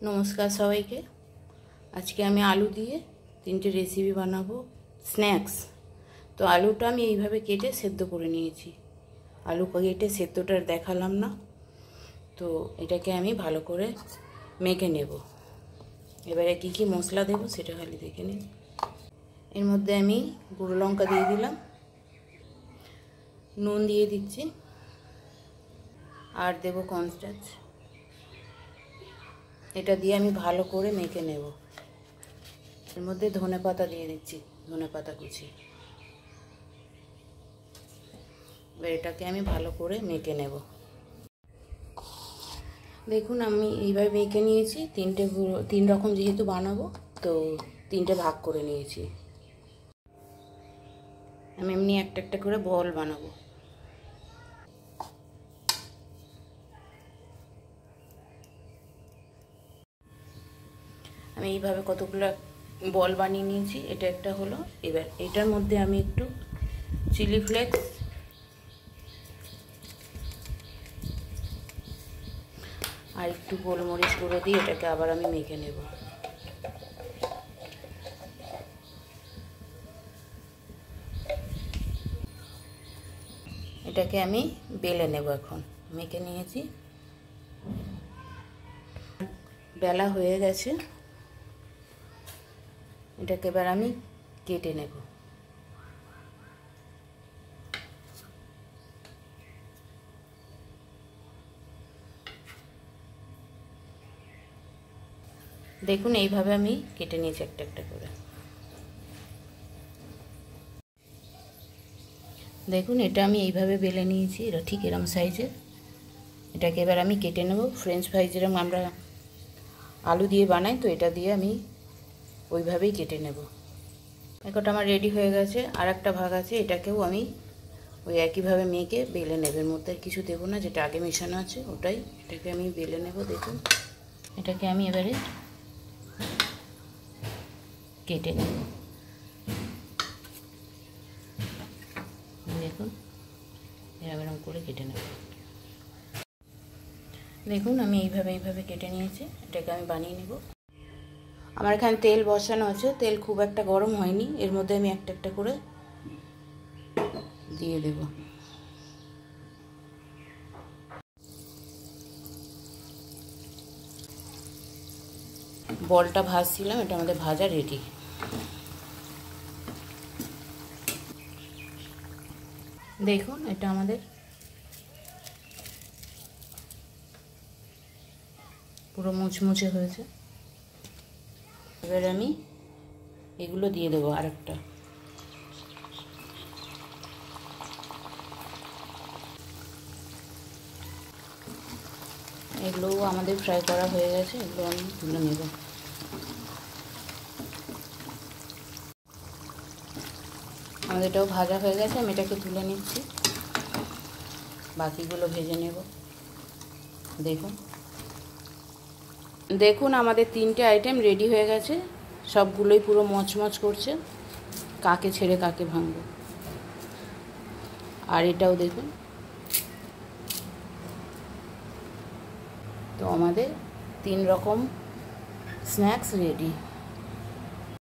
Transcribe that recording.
নমস্কার সবাইকে। আজকে আমি আলু দিয়ে তিনটে রেসিপি বানাবো, স্ন্যাক্স। তো আলুটা আমি এইভাবে কেটে সেদ্ধ করে নিয়েছি। আলু কেটে সেদ্ধটা দেখালাম না, তো এটাকে আমি ভালো করে মেখে নেব। এবারে কি কি মশলা দেব সেটা খালি দেখে নিন। এর মধ্যে আমি গুঁড়ো লঙ্কা দিয়ে দিলাম, নুন দিয়ে দিচ্ছি, আর দেব কর্নস্টার্চ। এটা দিয়ে আমি ভালো করে মেখে নেব। এর মধ্যে ধনেপাতা দিয়ে দিচ্ছি, ধনেপাতা কুচি। এবার এটাকে আমি ভালো করে মেখে নেব। দেখুন আমি এইভাবে মেখে নিয়েছি। তিন রকম যেহেতু বানাবো, তো তিনটে ভাগ করে নিয়েছি। আমি এমনি একটা একটা করে বল বানাবো। আমি এইভাবে কতগুলো বল বানিয়ে নিয়েছি। এটা একটা হলো। এবার এটার মধ্যে আমি একটু চিলি ফ্লেক্স আর একটু গোলমরিচ গুঁড়ো দিয়ে এটাকে আবার আমি মেখে নেব। এটাকে আমি বেলে নেব। এখন মেখে নিয়েছি, বেলা হয়ে গেছে। এটাকে এবার আমি কেটে নেব। দেখুন এইভাবে আমি কেটে নিয়েছি একটা একটা করে। দেখুন এটা আমি এইভাবে বেলে নিয়েছি, এটা ঠিক এরম সাইজের। এটাকে এবার আমি কেটে নেব। ফ্রেঞ্চ ফ্রাই যেরকম আমরা আলু দিয়ে বানাই, তো এটা দিয়ে আমি ওইভাবেই কেটে নেব। একটা আমার রেডি হয়ে গেছে। আর একটা ভাগ আছে, এটাকেও আমি ওই একইভাবে মেখে বেলে নেব। এর মধ্যে কিছু দেবো না, যেটা আগে মেশানো আছে ওটাই। এটাকে আমি বেলে নেব। দেখুন এটাকে আমি এবারে কেটে নেব। দেখুন এরকম করে কেটে নেব। দেখুন আমি এইভাবে কেটে নিয়েছি। এটাকে আমি বানিয়ে নেব। আমার এখানে তেল বসানো আছে। তেল খুব একটা গরম হয়নি। এর মধ্যে আমি একটা একটা করে দিয়ে দেব। বলটা ভাজছিলাম, এটা আমাদের ভাজা রেডি। দেখুন এটা আমাদের পুরো মুচমুচে হয়েছে। এবার আমি এগুলো দিয়ে দেবো। আরেকটা এগুলোও আমাদের ফ্রাই করা হয়ে গেছে। এগুলো আমি তুলে নেব। আমাদের এটাও ভাজা হয়ে গেছে। আমি এটাকে তুলে নিচ্ছি, বাকিগুলো ভেজে নেব। দেখুন দেখুন আমাদের তিনটে আইটেম রেডি হয়ে গেছে। সবগুলোই পুরো মচমচ করছে। কাকে ছেড়ে কাকে ভাঙবো। আর এটাও দেখুন। তো আমাদের তিন রকম স্ন্যাক্স রেডি।